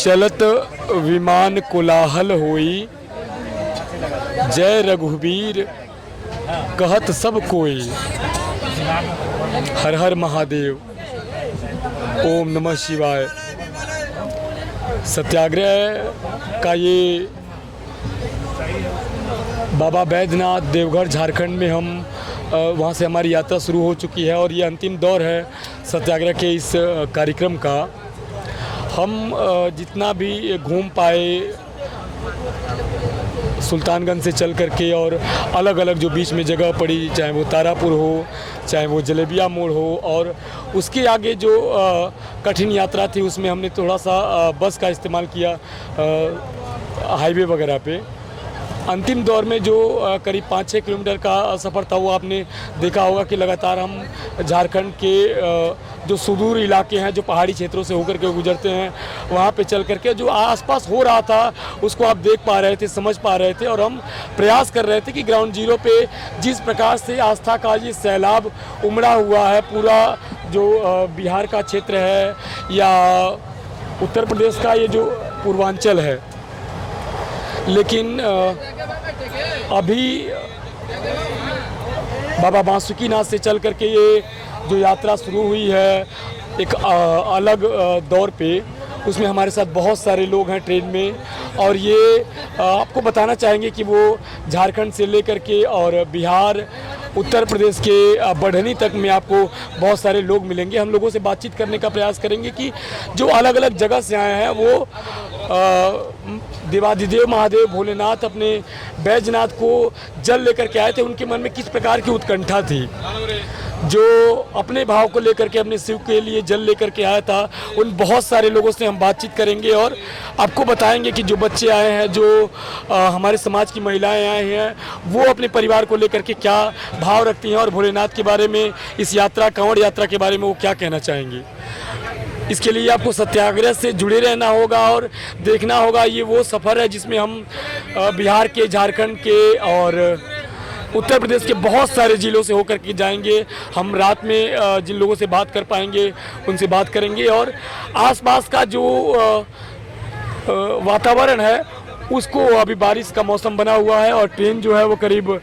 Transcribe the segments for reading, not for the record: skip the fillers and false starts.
चलत विमान कोलाहल होई, जय रघुवीर कहत सब कोई। हर हर महादेव, ओम नमः शिवाय। सत्याग्रह का ये बाबा बैद्यनाथ देवघर झारखंड में हम वहाँ से हमारी यात्रा शुरू हो चुकी है और ये अंतिम दौर है सत्याग्रह के इस कार्यक्रम का। हम जितना भी घूम पाए सुल्तानगंज से चल करके और अलग अलग जो बीच में जगह पड़ी, चाहे वो तारापुर हो, चाहे वो जलेबिया मोड़ हो, और उसके आगे जो कठिन यात्रा थी उसमें हमने थोड़ा सा बस का इस्तेमाल किया हाईवे वगैरह पे। अंतिम दौर में जो करीब 5-6 किलोमीटर का सफ़र था वो आपने देखा होगा कि लगातार हम झारखंड के जो सुदूर इलाके हैं, जो पहाड़ी क्षेत्रों से होकर के गुजरते हैं, वहाँ पे चल करके जो आसपास हो रहा था उसको आप देख पा रहे थे, समझ पा रहे थे। और हम प्रयास कर रहे थे कि ग्राउंड जीरो पे जिस प्रकार से आस्था का ये सैलाब उमड़ा हुआ है, पूरा जो बिहार का क्षेत्र है या उत्तर प्रदेश का ये जो पूर्वांचल है, लेकिन अभी बाबा बासुकीनाथ से चल करके ये जो यात्रा शुरू हुई है एक अलग दौर पे, उसमें हमारे साथ बहुत सारे लोग हैं ट्रेन में। और ये आपको बताना चाहेंगे कि वो झारखंड से लेकर के और बिहार, उत्तर प्रदेश के बढ़नी तक में आपको बहुत सारे लोग मिलेंगे। हम लोगों से बातचीत करने का प्रयास करेंगे कि जो अलग अलग जगह से आए हैं वो देवाधिदेव महादेव भोलेनाथ अपने बैजनाथ को जल लेकर के आए थे, उनके मन में किस प्रकार की उत्कंठा थी। जो अपने भाव को लेकर के अपने शिव के लिए जल लेकर के आया था, उन बहुत सारे लोगों से हम बातचीत करेंगे और आपको बताएंगे कि जो बच्चे आए हैं, जो हमारे समाज की महिलाएं आए हैं, वो अपने परिवार को लेकर के क्या भाव रखती हैं और भोलेनाथ के बारे में, इस यात्रा, कांवड़ यात्रा के बारे में वो क्या कहना चाहेंगी। इसके लिए आपको सत्याग्रह से जुड़े रहना होगा और देखना होगा। ये वो सफ़र है जिसमें हम बिहार के, झारखंड के और उत्तर प्रदेश के बहुत सारे ज़िलों से होकर के जाएंगे। हम रात में जिन लोगों से बात कर पाएंगे उनसे बात करेंगे और आसपास का जो वातावरण है उसको, अभी बारिश का मौसम बना हुआ है और ट्रेन जो है वो करीब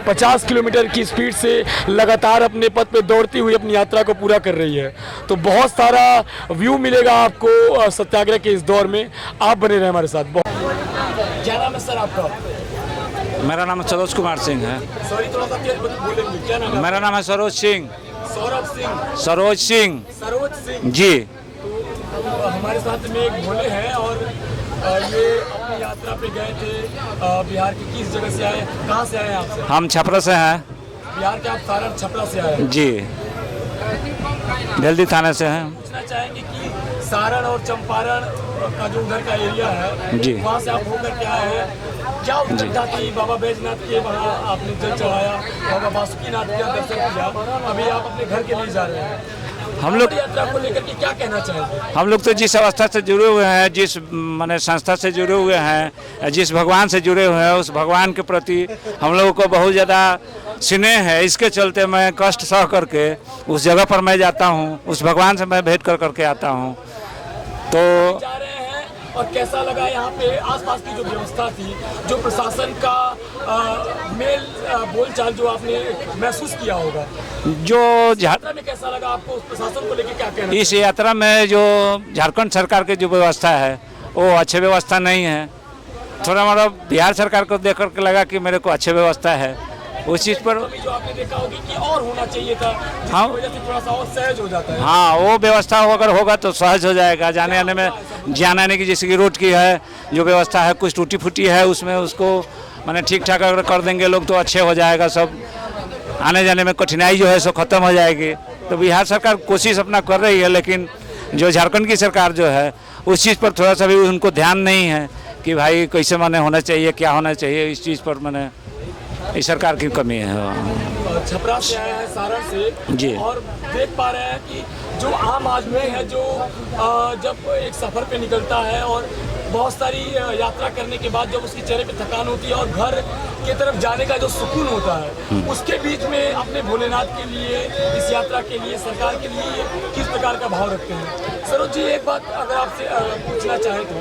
50 किलोमीटर की स्पीड से लगातार अपने पथ पे दौड़ती हुई अपनी यात्रा को पूरा कर रही है। तो बहुत सारा व्यू मिलेगा आपको सत्याग्रह के इस दौर में। आप बने रहे हमारे साथ। क्या नाम है सर आपका? मेरा नाम सरोज कुमार सिंह है। सॉरी, थोड़ा सा तेज बोलेंगे। क्या नाम है? मेरा नाम है सरोज सिंह। सौरभ सिंह? सरोज सिंह। सरोज सिंह जी। तो हमारे साथ में एक भोले हैं और ये अपनी यात्रा पे गए थे। बिहार की किस जगह से आए, कहाँ से आए आप? हम छपरा से हैं। बिहार के आप सारण छपरा से आए? जी, भेल्दी थाने से हैं। पूछना चाहेंगे कि सारण और चंपारण का जो उधर का एरिया है जी, वहाँ से आप होकर के आए हैं, क्या उत्कंठा थी? बाबा बैजनाथ के वहाँ आपने जल चढ़ाया, बाबा बासुकीनाथ का दर्शन किया, अभी आप अपने घर के लिए जा रहे हैं। हम लोग यात्रा को लेकर के क्या कहना चाहेंगे? हम लोग तो जिस अवस्था से जुड़े हुए हैं, जिस माने संस्था से जुड़े हुए हैं, जिस भगवान से जुड़े हुए हैं, उस भगवान के प्रति हम लोगों को बहुत ज़्यादा स्नेह है। इसके चलते मैं कष्ट सह करके उस जगह पर मैं जाता हूँ, उस भगवान से मैं भेंट कर करके आता हूँ। तो जा रहे हैं और कैसा लगा यहाँ पे आसपास की जो व्यवस्था थी, जो प्रशासन का मेल बोलचाल जो आपने महसूस किया होगा, जो यात्रा में कैसा लगा आपको? उस प्रशासन को लेकर क्या कहना? इस यात्रा में जो झारखंड सरकार की जो व्यवस्था है वो अच्छी व्यवस्था नहीं है। थोड़ा मतलब बिहार सरकार को देख करके लगा कि मेरे को अच्छी व्यवस्था है। उस चीज़ पर जो आपने देखा होगी कि और होना चाहिए था, हाँ, वजह से थोड़ा सा और सहज हो जाता है। हाँ, वो व्यवस्था अगर होगा तो सहज हो जाएगा। जाने आने में, जाने आने की जैसे कि रोड की है जो व्यवस्था है, कुछ टूटी फूटी है, उसमें उसको मैंने ठीक ठाक अगर कर देंगे लोग तो अच्छे हो जाएगा। सब आने जाने में कठिनाई जो है सो खत्म हो जाएगी। तो बिहार सरकार कोशिश अपना कर रही है, लेकिन जो झारखंड की सरकार जो है उस चीज़ पर थोड़ा सा भी उनको ध्यान नहीं है कि भाई कैसे माने होना चाहिए, क्या होना चाहिए। इस चीज़ पर मैंने इस सरकार की कमी है। छपरा से आए हैं, सारण से जी, और देख पा रहे हैं कि जो आम आदमी है जो जब एक सफ़र पे निकलता है और बहुत सारी यात्रा करने के बाद जब उसके चेहरे पे थकान होती है और घर की तरफ जाने का जो सुकून होता है, उसके बीच में अपने भोलेनाथ के लिए, इस यात्रा के लिए, सरकार के लिए किस प्रकार का भाव रखते हैं? सरोज जी, एक बात अगर आपसे पूछना चाहें तो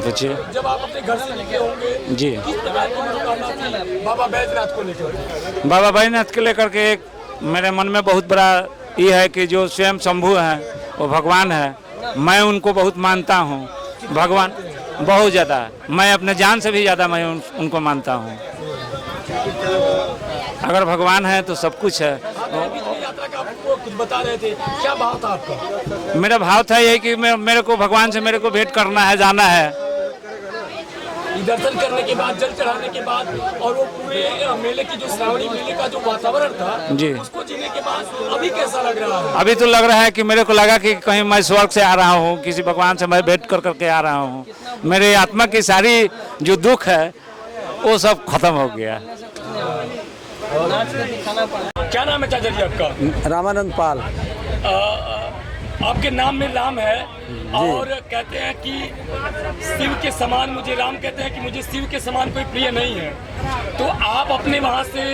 पूछिए। जब आप अपने घर से निकले होंगे जी। किस प्रकार की मनोकामना थी बाबा बैजनाथ को लेकर? बाबा बैजनाथ के लेकर के एक मेरे मन में बहुत बड़ा ये है कि जो स्वयं शंभू हैं वो भगवान है। मैं उनको बहुत मानता हूँ, भगवान बहुत ज़्यादा, मैं अपने जान से भी ज़्यादा मैं उनको मानता हूँ। अगर भगवान है तो सब कुछ है। यात्रा का आपको कुछ बता रहे थे, क्या भाव था आपका? मेरा भाव था यही कि मेरे को भगवान से मेरे को भेंट करना है, जाना है। दर्शन करने के बाद, जल चढ़ाने के बाद और वो पूरे मेले की जो श्रावणी मेले का जो वातावरण था जी, उसको जीने के बाद अभी कैसा लग रहा है? अभी तो लग रहा है कि मेरे को लगा कि कहीं मैं स्वर्ग से आ रहा हूँ, किसी भगवान से मैं भेंट कर करके आ रहा हूँ। मेरे आत्मा की सारी जो दुख है वो सब खत्म हो गया। क्या नाम है चाचा जी आपका? रामानंद पाल। आपके नाम में राम है और कहते हैं कि शिव के समान मुझे, राम कहते हैं कि मुझे शिव के समान कोई प्रिय नहीं है। तो आप अपने वहाँ से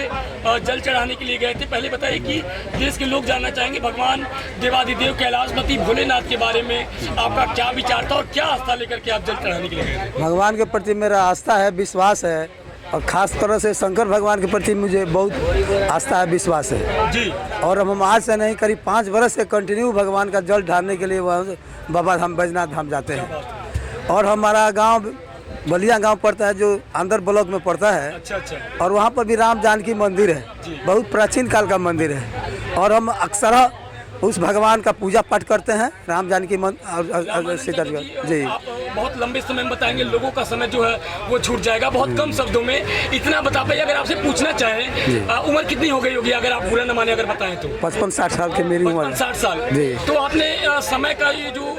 जल चढ़ाने के लिए गए थे। पहले बताइए कि देश के लोग जानना चाहेंगे भगवान देवाधिदेव कैलाशपति भोलेनाथ के बारे में आपका क्या विचार था और क्या आस्था लेकर के आप जल चढ़ाने के लिए गए थे? भगवान के प्रति मेरा आस्था है, विश्वास है और खास तरह से शंकर भगवान के प्रति मुझे बहुत आस्था है, विश्वास है जी। और हम आज से नहीं, करीब 5 वर्ष से कंटिन्यू भगवान का जल ढारने के लिए वह बाबा धाम बैजनाथ धाम जाते हैं। और हमारा गांव बलिया गांव पड़ता है जो अंदर ब्लॉक में पड़ता है। अच्छा। और वहाँ पर भी राम जानकी मंदिर है, बहुत प्राचीन काल का मंदिर है। और हम अक्सर उस भगवान का पूजा पाठ करते हैं, राम जानकी और सीता जी। आप बहुत लंबे समय में बताएंगे, लोगों का समय जो है वो छूट जाएगा। बहुत कम शब्दों में इतना बता पाइए। अगर आपसे पूछना चाहें उम्र कितनी हो गई होगी, अगर आप बुरा न माने अगर बताएं तो? 55-60 साल की मेरी उम्र है। 60 साल जी। तो आपने समय का ये जो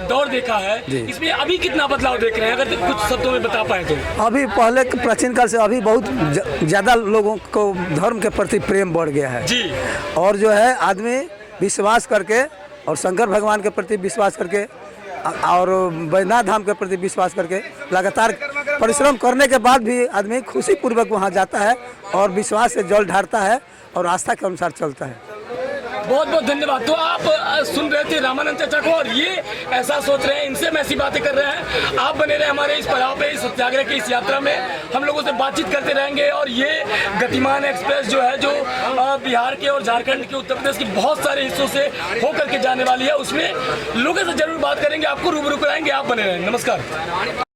दौर देखा है, इसमें अभी कितना बदलाव देख रहे हैं, अगर कुछ शब्दों में बता पाए तो? अभी पहले के प्राचीन काल से अभी बहुत ज़्यादा लोगों को धर्म के प्रति प्रेम बढ़ गया है जी। और जो है आदमी विश्वास करके और शंकर भगवान के प्रति विश्वास करके और बैजनाथ धाम के प्रति विश्वास करके लगातार परिश्रम करने के बाद भी आदमी खुशी पूर्वक वहाँ जाता है और विश्वास से जल ढारता है और आस्था के अनुसार चलता है। बहुत बहुत धन्यवाद। तो आप सुन रहे थे रामानंद चाचा को और ये ऐसा सोच रहे हैं, इनसे हम ऐसी बातें कर रहे हैं। आप बने रहे हमारे इस पड़ाव पे, इस सत्याग्रह की इस यात्रा में। हम लोगों से बातचीत करते रहेंगे और ये गतिमान एक्सप्रेस जो है, जो बिहार के और झारखंड के, उत्तर प्रदेश के बहुत सारे हिस्सों से होकर के जाने वाली है, उसमें लोगों से जरूर बात करेंगे, आपको रूबरू कराएंगे। आप बने रहें। नमस्कार।